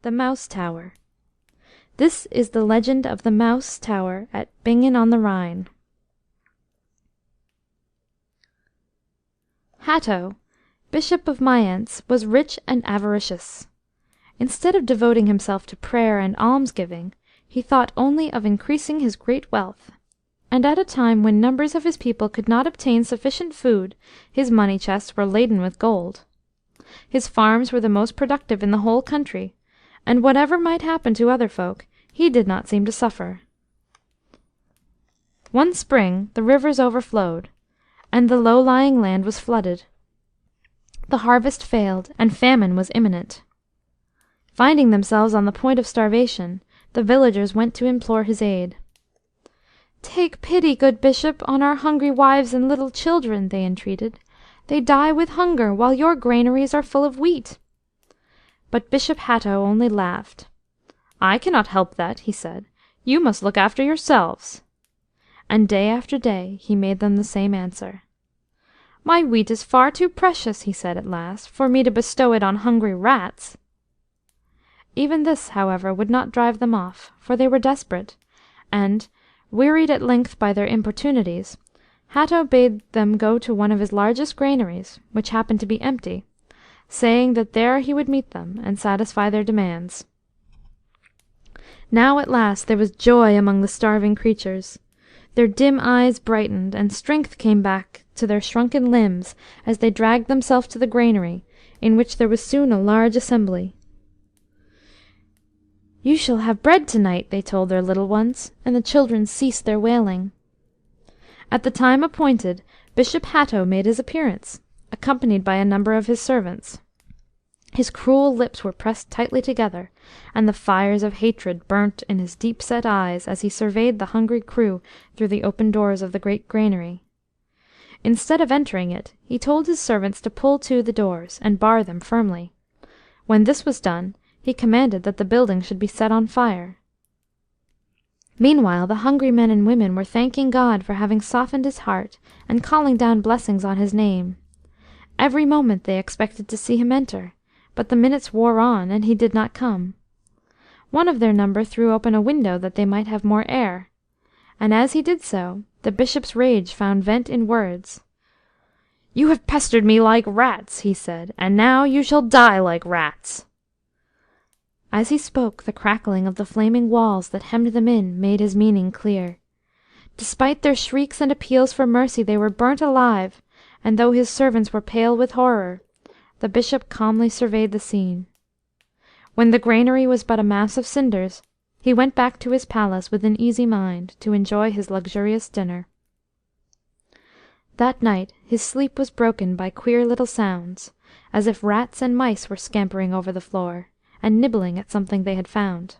The Mouse Tower. This is the legend of the Mouse Tower at Bingen on the Rhine. Hatto, Bishop of Mayence, was rich and avaricious. Instead of devoting himself to prayer and almsgiving, he thought only of increasing his great wealth, and at a time when numbers of his people could not obtain sufficient food, his money chests were laden with gold. His farms were the most productive in the whole country, and whatever might happen to other folk, he did not seem to suffer. One spring the rivers overflowed, and the low-lying land was flooded. The harvest failed, and famine was imminent. Finding themselves on the point of starvation, the villagers went to implore his aid. "Take pity, good bishop, on our hungry wives and little children," they entreated. "They die with hunger, while your granaries are full of wheat." But Bishop Hatto only laughed. "I cannot help that," he said. "You must look after yourselves." And day after day he made them the same answer. "My wheat is far too precious," he said at last, "for me to bestow it on hungry rats." Even this, however, would not drive them off, for they were desperate, and, wearied at length by their importunities, Hatto bade them go to one of his largest granaries, which happened to be empty, saying that there he would meet them, and satisfy their demands. Now at last there was joy among the starving creatures. Their dim eyes brightened, and strength came back to their shrunken limbs as they dragged themselves to the granary, in which there was soon a large assembly. "You shall have bread to-night," they told their little ones, and the children ceased their wailing. At the time appointed, Bishop Hatto made his appearance, accompanied by a number of his servants. His cruel lips were pressed tightly together, and the fires of hatred burnt in his deep-set eyes as he surveyed the hungry crew through the open doors of the great granary. Instead of entering it, he told his servants to pull to the doors, and bar them firmly. When this was done, he commanded that the building should be set on fire. Meanwhile the hungry men and women were thanking God for having softened his heart, and calling down blessings on his name. Every moment they expected to see him enter, but the minutes wore on, and he did not come. One of their number threw open a window that they might have more air, and as he did so, the bishop's rage found vent in words. "You have pestered me like rats," he said, "and now you shall die like rats." As he spoke, the crackling of the flaming walls that hemmed them in made his meaning clear. Despite their shrieks and appeals for mercy, they were burnt alive, and though his servants were pale with horror, the bishop calmly surveyed the scene. When the granary was but a mass of cinders, he went back to his palace with an easy mind to enjoy his luxurious dinner. That night his sleep was broken by queer little sounds, as if rats and mice were scampering over the floor, and nibbling at something they had found.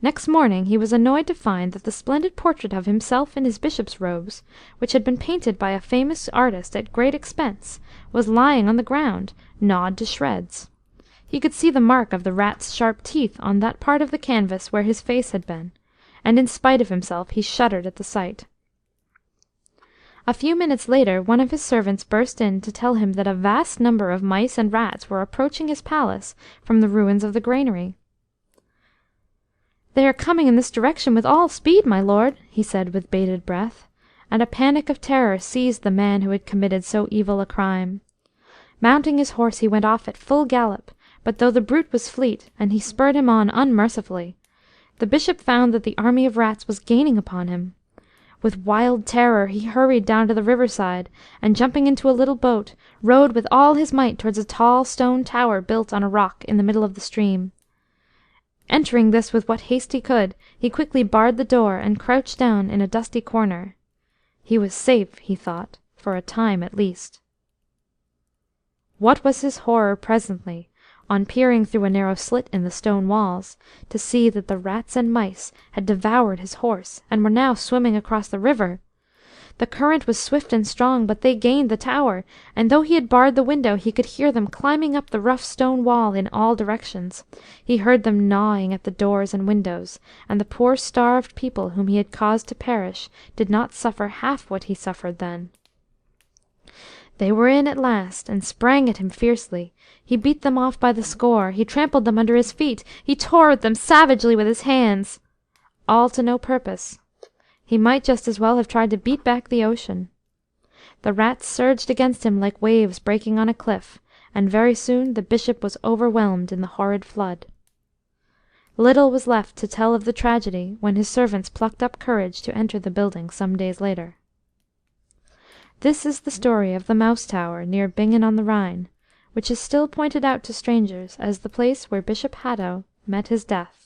Next morning he was annoyed to find that the splendid portrait of himself in his bishop's robes, which had been painted by a famous artist at great expense, was lying on the ground, gnawed to shreds. He could see the mark of the rat's sharp teeth on that part of the canvas where his face had been, and in spite of himself he shuddered at the sight. A few minutes later one of his servants burst in to tell him that a vast number of mice and rats were approaching his palace from the ruins of the granary. "They are coming in this direction with all speed, my lord," he said with bated breath, and a panic of terror seized the man who had committed so evil a crime. Mounting his horse he went off at full gallop, but though the brute was fleet, and he spurred him on unmercifully, the bishop found that the army of rats was gaining upon him. With wild terror he hurried down to the riverside, and jumping into a little boat, rowed with all his might towards a tall stone tower built on a rock in the middle of the stream. Entering this with what haste he could, he quickly barred the door and crouched down in a dusty corner. He was safe, he thought, for a time at least. What was his horror presently, on peering through a narrow slit in the stone walls, to see that the rats and mice had devoured his horse, and were now swimming across the river! The current was swift and strong, but they gained the tower, and though he had barred the window, he could hear them climbing up the rough stone wall in all directions. He heard them gnawing at the doors and windows, and the poor starved people whom he had caused to perish did not suffer half what he suffered then. They were in at last, and sprang at him fiercely. He beat them off by the score, he trampled them under his feet, he tore at them savagely with his hands. All to no purpose. He might just as well have tried to beat back the ocean. The rats surged against him like waves breaking on a cliff, and very soon the Bishop was overwhelmed in the horrid flood. Little was left to tell of the tragedy when his servants plucked up courage to enter the building some days later. This is the story of the Mouse Tower near Bingen on the Rhine, which is still pointed out to strangers as the place where Bishop Hatto met his death.